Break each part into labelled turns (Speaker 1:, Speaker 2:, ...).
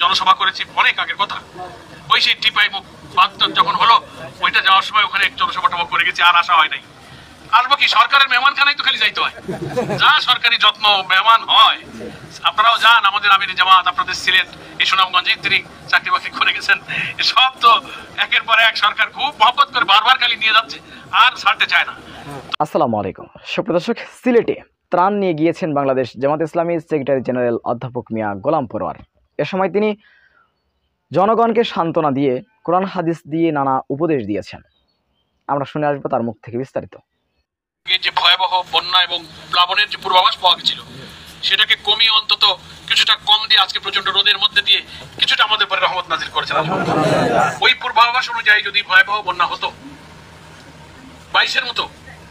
Speaker 1: জনসভা করেছি, অনেক আগের কথা। ওই সেই টিপাই মুখ বাদ যখন হলো, ওইটা যাওয়ার সময় ওখানে এক জনসভা টমা করে গেছি, আর আসা হয় নাই। আসবো কি, সরকারের মেহমানখানায় তো খালি যাইতে হয়, যা সরকারি যত্ন মেহমান হয়। আপনারাও যান, আমাদের আমির জামাত আপনাদের সিলেট এই সুনামগঞ্জে তিনি চাকরি বাকরি করে গেছেন, সব তো একের পর এক সরকার খুব মহব্বত করে বারবার খালি নিয়ে যাচ্ছে, আর ছাড়তে চায় না।
Speaker 2: আসসালামু আলাইকুম সুপ্রিয় দর্শক, সিলেটে ত্রাণ নিয়ে গিয়েছেন বাংলাদেশ জামাত ইসলামী সেক্রেটারি জেনারেল অধ্যাপক মিয়া গোলাম পরোয়ার। এ সময় তিনি জনগণকে সান্ত্বনা দিয়ে কোরআন হাদিস দিয়ে নানা উপদেশ দিয়েছেন। আমরা শুনে আসবো তার মুখ থেকে বিস্তারিত।
Speaker 1: যে ভয়াবহ বন্যা এবং প্লাবনের যে পূর্বাভাস পাওয়া গেছিল, সেটাকে কমিয়ে অন্তত কিছুটা কম দিয়ে আজকে প্রচন্ড রোদের মধ্যে দিয়ে কিছুটা আমাদের পরে রহমত নাজিল করেছেন। ওই পূর্বাভাস অনুযায়ী যদি ভয়াবহ বন্যা হতো 22-এর মতো,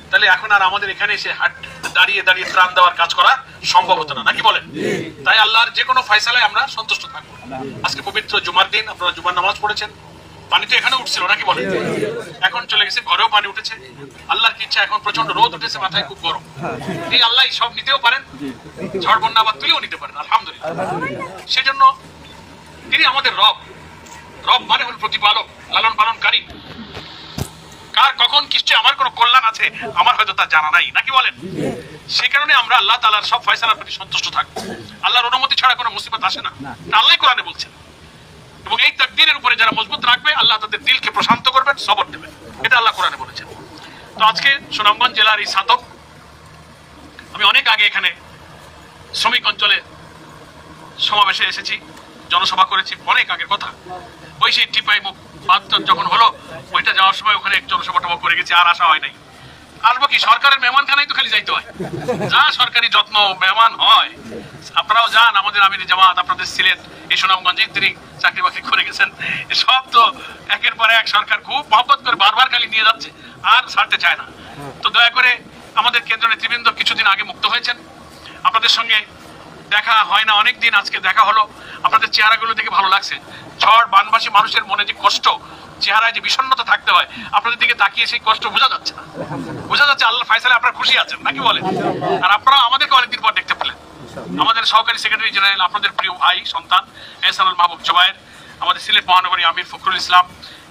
Speaker 1: তাহলে এখন আর আমাদের এখানে এসে দাঁড়িয়ে দাঁড়িয়ে ত্রাণ দেওয়ার কাজ করা সম্ভব হতো না, নাকি বলেন? তাই আল্লাহর যে কোনো ফয়সালায় আমরা সন্তুষ্ট থাকবো। আজকে পবিত্র জুমার দিন, আপনারা জুমার নামাজ পড়েছেন, পানি তো এখানে উঠছিল, নাকি বলেন? এখন চলে গেছে, ঘরেও পানি উঠেছে। আল্লাহর কি ইচ্ছা, এখন প্রচন্ড রোদ উঠেছে, মাথায় খুব গরম। এই আল্লাহ সব নিতেও পারেন, ঝড় বন্যা আবার তুলেও নিতে পারেন, আলহামদুলিল্লাহ। সেজন্য তিনি আমাদের রব। রব মানে হল প্রতিপালক, লালন পালনকারী। কার কখন কিসে আমার কোনো কল্যাণ আছে আমার হয়তো তা জানা নাই, নাকি বলেন? সেই কারণে আমরা আল্লাহ তাআলার সব ফয়সালার প্রতি সন্তুষ্ট থাকবো। আল্লাহর অনুমতি ছাড়া কোনো মুসিবত আসে না, আল্লাহ কোরআনে বলছেন। এবং এই তাকদীরের উপরে যারা মজবুত রাখবে, আল্লাহ তাদের দিলকে প্রশান্ত করবেন, সবর দেবেন, এটা আল্লাহ কোরআনে বলেছেন। তো আজকে সুনামগঞ্জ জেলার এই সাতক, আমি অনেক আগে এখানে শ্রমিক অঞ্চলে সমাবেশে এসেছি, জনসভা করেছি, অনেক আগের কথা। ওই সেই টিপাই মুখ বাদ যখন হলো, ওইটা যাওয়ার সময় ওখানে এক জনসভা টমা করে গেছি, আর আসা হয় নাই। আসবো কি, সরকারের মেহমানখানায় তো খালি যাইতে হয়, যা সরকারি যত্ন মেহমান হয়। আপনারাও যান, আমাদের আমির জামাত আপনাদের সিলেট এই সুনামগঞ্জে তিনি চাকরি বাকরি করে গেছেন, সব তো একের পর এক সরকার খুব মহব্বত করে বারবার খালি নিয়ে যাচ্ছে, আর ছাড়তে চায় না। তো দয়া করে আমাদের কেন্দ্র নেতৃবৃন্দ কিছুদিন আগে মুক্ত হয়েছেন, আপনাদের সঙ্গে দেখা হয় না অনেক দিন, আজকে দেখা হলো। আপনাদের চেহারাগুলো দেখে ভালো লাগছে। ঝড় বানবাসী মানুষের মনে যে কষ্ট, চেহারায় যে বিষণ্ণতা থাকতে হয়, আপনাদের দিকে তাকিয়ে সেই কষ্ট বোঝা যাচ্ছে না। বোঝা যাচ্ছে আল্লাহ ফয়সালায় আপনারা খুশি আছেন, নাকি বলেন? আর আপনারা আমাদেরকে অনেকদিন পর দেখতে পেলেন। আমাদের সহকারী সেক্রেটারি জেনারেল, আপনাদের প্রিয় ভাই সন্তান এহসানুল মাহবুব জুবায়ের, আমাদের সিলেট মহানগরী আমির ফখরুল ইসলাম,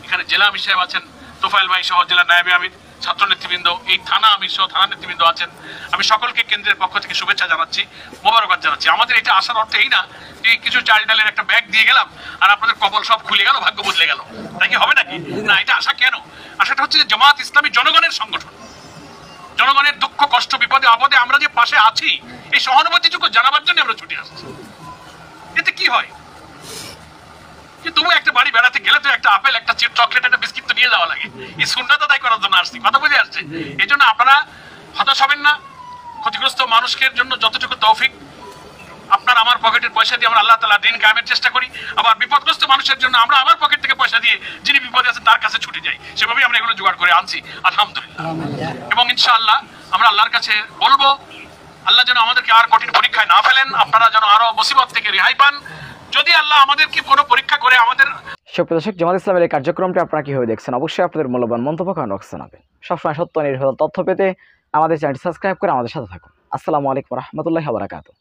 Speaker 1: এখানে জেলা আমির সাহেব আছেন তোফায়েল ভাই সহ জেলা নায়েবে আমির, ছাত্র নেতৃবৃন্দ, এই থানা আমির সহ থানা নেতৃবৃন্দ আছেন। আমি সকলকে কেন্দ্রের পক্ষ থেকে শুভেচ্ছা জানাচ্ছি, মোবারকবাদ জানাচ্ছি। আমাদের এটা আসার অর্থ এই না যে কিছু চাল ডালের একটা ব্যাগ দিয়ে গেলাম আর আপনাদের কপাল সব খুলে গেল, ভাগ্য বদলে গেল, তাই কি হবে নাকি? না, এটা আশা কেন? আশাটা হচ্ছে যে জামাত ইসলামী জনগণের সংগঠন, জনগণের দুঃখ কষ্ট বিপদে আপদে আমরা যে পাশে আছি, এই সহানুভূতিটুকু জানাবার জন্য আমরা ছুটে আসছি। এতে কি হয় যে তবু একটা বাড়ি বেড়াতে গেলে তো একটা আপেল, একটা চিপ চকলেট, একটা বিস্কিট তো নিয়ে যাওয়া লাগে, এই সুন্নাত আদায় করার জন্য আসছি। কথা বুঝে আসছে? এই জন্য আপনারা হতাশ হবেন না। ক্ষতিগ্রস্ত মানুষের জন্য যতটুকু তৌফিক আপনার আমার পকেটের পয়সা দিয়ে আমরা আল্লাহ তাআলা দিন কায়েমের চেষ্টা করি, আবার বিপদগ্রস্ত মানুষের জন্য আমরা আমার পকেট থেকে পয়সা দিয়ে যিনি বিপদে আছেন তার কাছে ছুটে যাই। সেভাবেই আমরা এগুলো জোগাড় করে আনছি, আলহামদুলিল্লাহ। এবং ইনশাআল্লাহ আমরা আল্লাহর কাছে বলবো, আল্লাহ যেন আমাদেরকে আর কঠিন পরীক্ষায় না ফেলেন, আপনারা যেন আরো মুসিবত থেকে রেহাই পান। যদি আল্লাহ আমাদেরকে কোনো পরীক্ষা করে আমাদের।
Speaker 2: সুপ্রিয় দর্শক, জামাত ইসলামের এই কার্যক্রমটি আপনারা কিভাবে দেখছেন, অবশ্যই আপনাদের মূল্যবান মন্তব্য কমেন্ট বক্সে জানাবেন। সবসময় সত্য নির্ভর তথ্য পেতে আমাদের চ্যানেলটি সাবস্ক্রাইব করে আমাদের সাথে থাকুন। আসসালামু আলাইকুম ওয়া রাহমাতুল্লাহি ওয়া বারাকাতুহু।